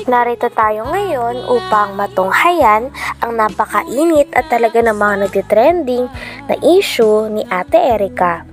Narito tayo ngayon upang matunghayan ang napakainit at talaga namang nagtitrending na issue ni Ate Erica.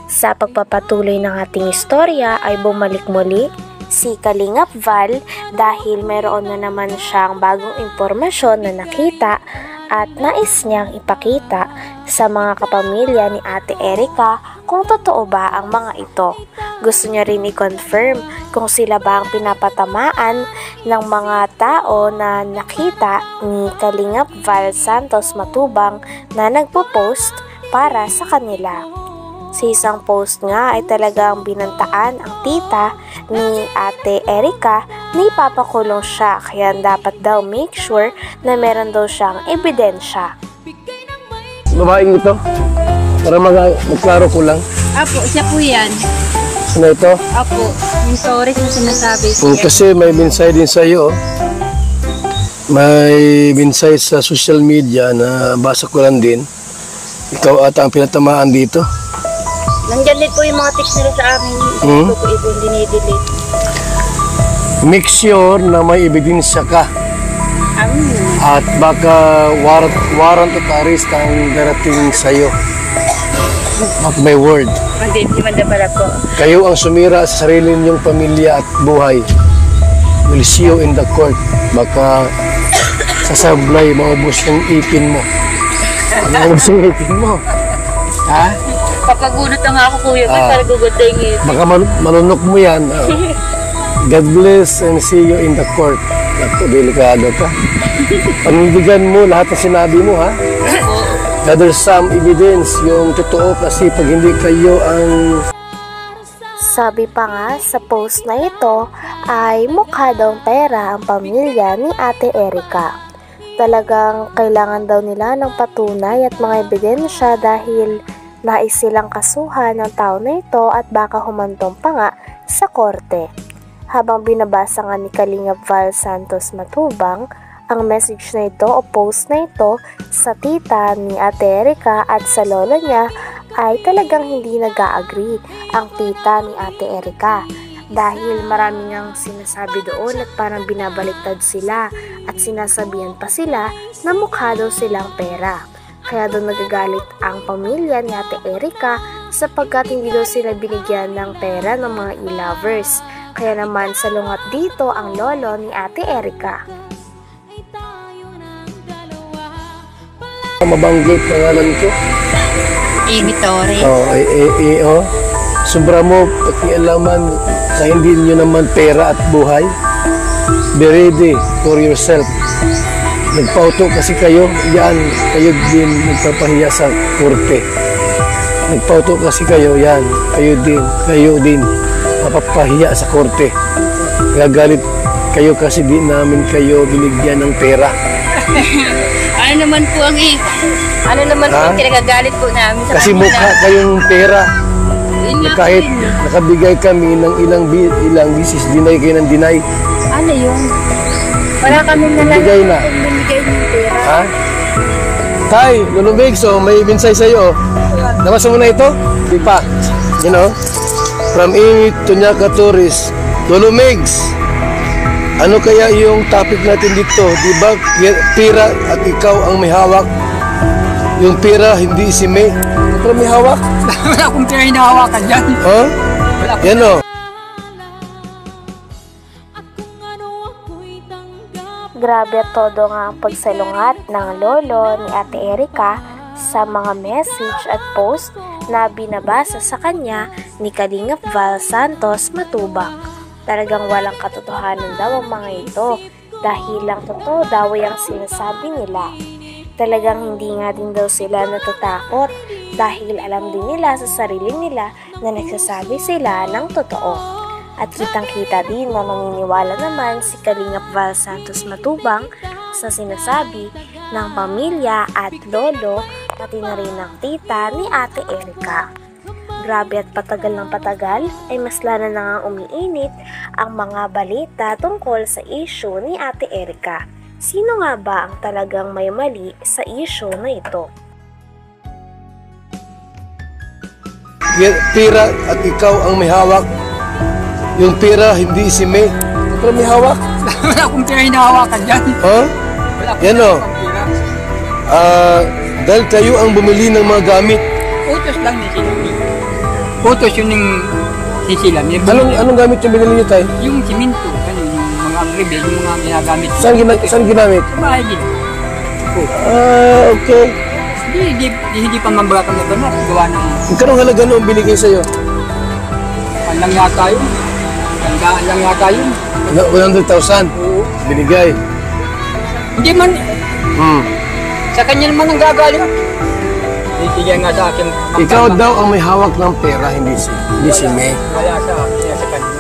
Sa pagpapatuloy ng ating istorya ay bumalik muli si Kalingap Val dahil mayroon na naman siyang bagong impormasyon na nakita at nais niyang ipakita sa mga kapamilya ni Ate Erica kung totoo ba ang mga ito. Gusto niya rin i-confirm kung sila ba ang pinapatamaan ng mga tao na nakita ni Kalingap Val Santos Matubang na nagpo-post para sa kanila. Sa isang post nga ay talagang binantaan ang tita ni Ate Erica na ipapakulong siya kaya dapat daw make sure na meron daw siyang ebidensya. Babaeng ito? Para magklaro ko lang. Apo, siya po yan. Ano ito? Apo, yung stories na sinasabi. Kasi may minsay din sa iyo. May minsay sa social media na basa ko lang din. Ikaw ata ang pinatamaan dito. Nandyan din po yung mga text nila sa amin. Ito po ito dinidelete. Make sure na may ebidensya ka. At baka warrant of arrest ang darating sa iyo. At my word. Hindi manda pala po. Kayo ang sumira sa sarili niyong pamilya at buhay. We'll see you in the court. Baka sasablay, maubos yung ipin mo. Maubos yung ipin mo. Ha? Papagunot na nga ako kuya, para gugutengin. Baka malunok mo yan. God bless and see you in the court. Naku, delikado ka. Panindigan mo lahat ng sinabi mo, ha? Gather some evidence, yung totoo kasi pag hindi kayo ang... Sabi pa nga sa post na ito ay mukha daw pera ang pamilya ni Ate Erica. Talagang kailangan daw nila ng patunay at mga ebidensya dahil nais silang kasuhan ng tao na ito at baka humantong pa nga sa korte. Habang binabasa nga ni Kalingap Val Santos Matubang ang message na ito o post na ito sa tita ni Ate Erica at sa lolo niya ay talagang hindi nag-a-agree ang tita ni Ate Erica dahil maraming ang sinasabi doon at parang binabaliktad sila at sinasabihan pa sila na mukha daw silang pera. Kaya doon nagagalit ang pamilya ni Ate Erica sapagkat hindi daw sila binigyan ng pera ng mga e-lovers. Kaya naman salungat dito ang lolo ni Ate Erica. Mabanggit pangalan ko. Amy Torres. Sobra mo pakialaman sa hindi nyo naman pera at buhay. Be ready for yourself. Nagpauto kasi kayo, yan, kayo din nagpapahiya sa korte. Nagpauto kasi kayo, yan, kayo din mapapahiya sa korte. Gagalit kayo kasi di namin kayo binigyan ng pera. Ano naman po ang kinagagalit po namin sa kasi mukha kayong pera. Kahit nakabigay kami ng ilang bisis, dinay kayo ng dinay. Ano yun? Wala kami bigay na. Binigay ng pera. Ha? Tay, Lulubig, so may minsay sa'yo. Nabasa mo na ito? Di pa. You know? From Amy Tunyaka Torres, Lulumigs, ano kaya yung topic natin dito? Di ba pera at ikaw ang may hawak? Yung pera hindi si May. Pero may hawak? Wala akong pera hinahawakan dyan. Huh? Yan o. Grabe at todo nga ang pagsalungat ng lolo ni Ate Erica sa mga message at post na binabasa sa kanya ni Kalingap Val Santos Matubang. Talagang walang katotohanan daw ang mga ito dahil lang totoo daw ang sinasabi nila. Talagang hindi nga din daw sila natatakot dahil alam din nila sa sarili nila na nagsasabi sila ng totoo. At kitang-kita din na naniniwala naman si Kalingap Val Santos Matubang sa sinasabi ng pamilya at lolo pati na rin ng tita ni Ate Erica. Grabe at patagal ng patagal ay mas lalo na nga umiinit ang mga balita tungkol sa issue ni Ate Erica. Sino nga ba ang talagang may mali sa issue na ito? Pera at ikaw ang may hawak. Yung pera hindi si May. Pero may hawak. Wala akong pera hinahawakan dyan. Ha? Wala akong Yan o. pera. Dahil kayo ang bumili ng mga gamit. Utos lang ni Silami. Utos yun yung si Silami. Anong gamit yung binili niyo tayo? Yung siminto, ano, yung mga agribil, yung mga ginagamit. Saan ginamit? Sa bahay din. Okay. Hindi pa mambagakam na ganun. Gawa ng Magkano halaga noong binigay sa'yo? panlang yata yun. Tandaan lang yata yun. 100,000 Oo. binigay. Hindi man, Hmm. sa kanya naman ang gagaling. Bigyan nga sa akin. Ikaw daw ang may hawak ng pera, hindi si May. Wala sa akin, sa kanya.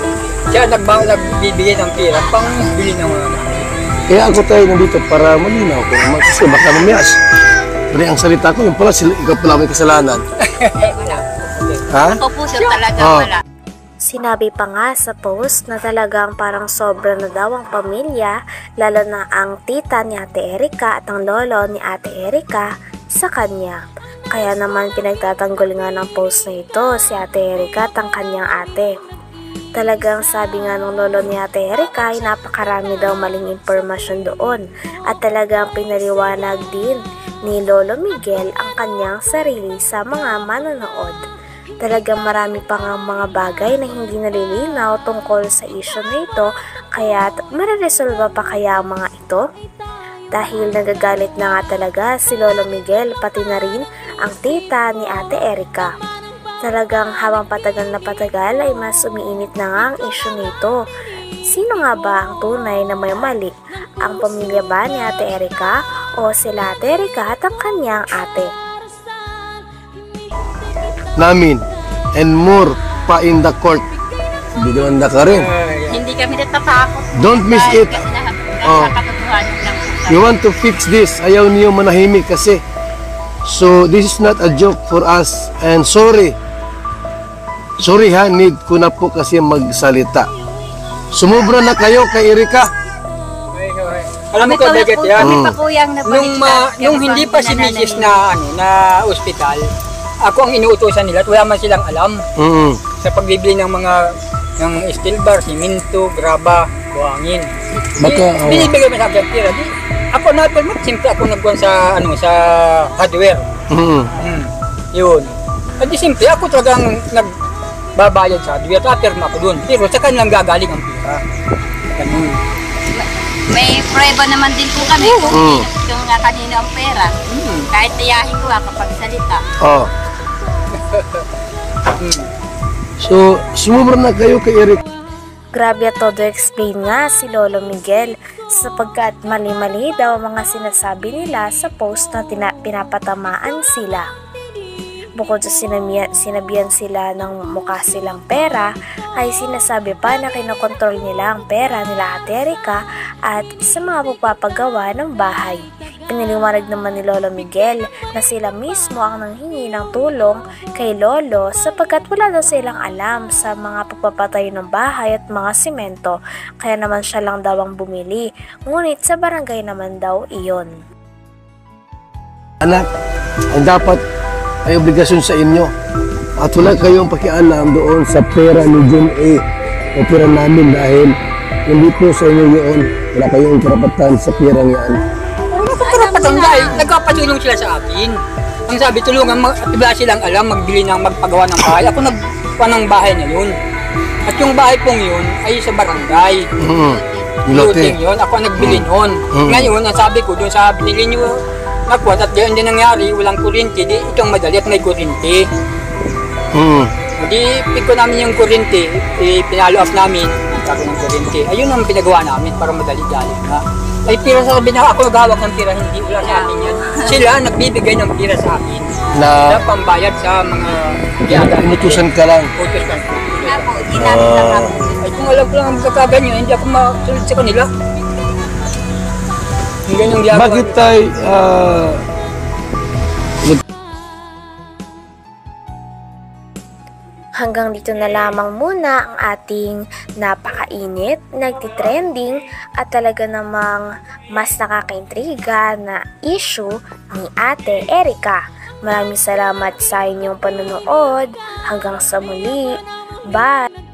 Siya nagbibigay ng pera pang bili ng mga gamit. Kaya ako tayo nandito para malinaw ko naman kasi baka mamayas. Pero ang salita ko, yung pala, ikaw pala may kasalanan. Wala. Ha? Ako po sir talaga Oh. wala. Sinabi pa nga sa post na talagang parang sobra na daw ang pamilya, lalo na ang tita ni Ate Erika at ang lolo ni Ate Erika sa kanya. Kaya naman pinagtatanggol nga ng post na ito si Ate Erika at ang kanyang ate. Talagang sabi nga ng lolo ni Ate Erika ay napakarami daw maling impormasyon doon at talagang pinaliwanag din ni Lolo Miguel ang kanyang sarili sa mga manonood. Talagang marami pa nga mga bagay na hindi nalilinaw tungkol sa issue na ito, kaya mareresolba pa kaya ang mga ito? Dahil nagagalit na nga talaga si Lolo Miguel pati na rin ang tita ni Ate Erika. Talagang habang patagal na patagal ay mas umiinit na nga ang issue nito. Sino nga ba ang tunay na may mali? Ang pamilya ba ni Ate Erika o sila Ate Erika at ang kanyang ate? Namin. And more pa in the court. Bidonda ka rin. Hindi kami natatakot. Don't miss Dahil it. Kasi Oh. nakakatotohanan lang po kami. You want to fix this. Ayaw niyo manahimik kasi. So, this is not a joke for us. And sorry. Sorry ha, need ko na po kasi magsalita. Sumubra na kayo kay Erika. Alam mo ko, Beget, yan. Kami pa po yung Nung hindi pa si Mrs. na ospital, ako ang inuutosan nila at wala man silang alam Mm. sa pagbibili ng mga ng steel bar, siminto, graba, buhangin. Baka, Binibigay mo sa akin pera. Ako na simple ako nagkuhan sa sa hardware. Mm. Yun. At di simple ako talagang nagbabayad sa hardware. Tapirma ako doon. Pero sa kanilang gagaling ang pera. Ganun. May prueba naman din po kami kung Mm. yung nga kanino ang pera. Kahit tiyahin ko kapag salita. Oh. So, sumubra na kayo kay Erika. Grabe at todo explain nga si Lolo Miguel sapagkat mali-mali daw ang mga sinasabi nila sa post na pinapatamaan sila. Bukod sa sinabihan sila ng mukha silang pera, ay sinasabi pa na kinokontrol nila ang pera nila Ate Erika at sa mga pagpapagawa ng bahay. Piniliwanag naman ni Lolo Miguel na sila mismo ang nanghingi ng tulong kay Lolo sapagkat wala daw silang alam sa mga pagpapatayo ng bahay at mga simento, kaya naman siya lang daw ang bumili, ngunit sa barangay naman daw iyon. Anak, ang dapat ay obligasyon sa inyo. At wala kayong pakialam doon sa pera ni Jim A. o pera namin dahil hindi po sa inyo yun. Wala kayong karapatan sa pera yan. Karapatan dahil nagkapatulong sila sa akin. Ang sabi, tulungan, wala silang alam, magbili ng magpagawa ng bahay. Ako nagpawa ng bahay na yun. At yung bahay pong yun ay sa barangay. Looting yun, ako ang nagbili nun. Ngayon, ang sabi ko doon sa binili nyo, nakuha at diyan din nangyari, walang kuryente, di itong madali at may kuryente. Di pick ko namin yung kuryente, pinalo up namin, sabi ng kuryente. Ayun ang pinagawa namin para madali-dali na. Ay pira sa sabi na ako naghawak ng pira, hindi wala sa akin yan. Sila nagbibigay ng pira sa akin. Na pambayad sa mga Inutusan ka lang. utos kan. Nga po, ginamit lang ako. Ay kung alam ko lang ang magkakaganyan, hindi ako masunod sa kanila. Yung ginagawa. Bakit tayo Hanggang dito na lamang muna ang ating napakainit, nagtitrending at talaga namang mas nakakaintriga na issue ni Ate Erika. Maraming salamat sa inyong panonood. Hanggang sa muli. Bye!